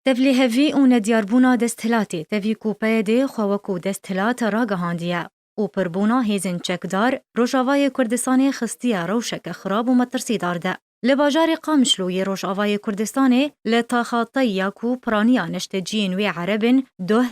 تفلی هفی و ندیاربونا دستهلاتی تفی کوپه ده خواکو دستهلات را گهاندیه و پربونا هیزن چکدار روشاوای کردستان خستیه روشک خراب و مترسی دارده. لباجار قامشلوی روشاوای کردستان لطاخاطی یاکو پرانیا نشتجین و عربن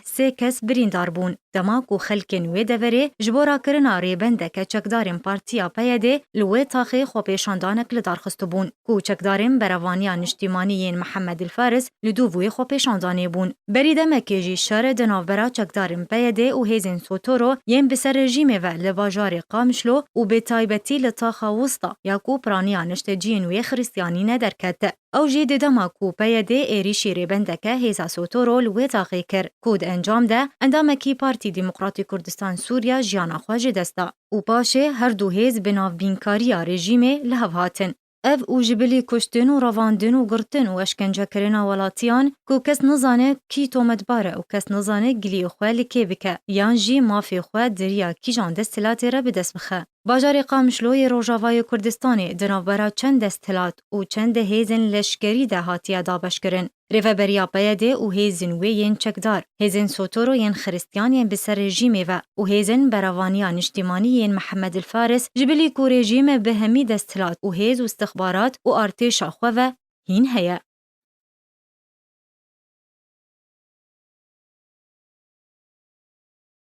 سه کس بریندار بون. دماغ و خلکن و دوره جبورا کرنا ریبنده که چکدارم پارتیا پیده لوی تاخی خوپیشاندانک لدارخستو بون. کو چکدارم بروانیا نشتیمانیین محمد الفارس لدووی خوپیشاندانه بون. بریده مکیجی شر دناوبرا چکدارم پیده و هیزن سوتورو یم بسر رژیمه و لباجار قامشلو و به تایبتی لطاخا وسطا یاکو پرانیا نشتجین و خریستیانی ندرکت. او جی دما کو پیده ایریشی ریبنده که هیزا سوتورو لوی تاخی کر. کود انجام ده اندامکی پارتی دموکراتی کردستان سوریا جیانا خواج دستا و باشه هر دو هیز بناو بینکاریا رژیمه لحو هاتن. اف او جبلی کشتن و رواندن و گرتن و اشکنجه کرنا ولاتیان کو کس نزانه کی تومتباره و کس نزانه گلی خوالی که بکه یان جی مافی خواه دریا کی جان دستلاتی را بدست بخه. باجار قامشلوی روژاوای کردستانی دنابرا چند دستلات و چند هیزن لشکری ده هاتیه دابش کرن. ریفبریا پیده و هیزن وین چکدار. هیزن سوتورو ین خریستیانین بسر رژیمه و هیزن براوانیا نشتیمانی ین محمد الفارس جبلی کو رژیم به همی دستلات و هیز و استخبارات و ارتش خواه و هین هیا.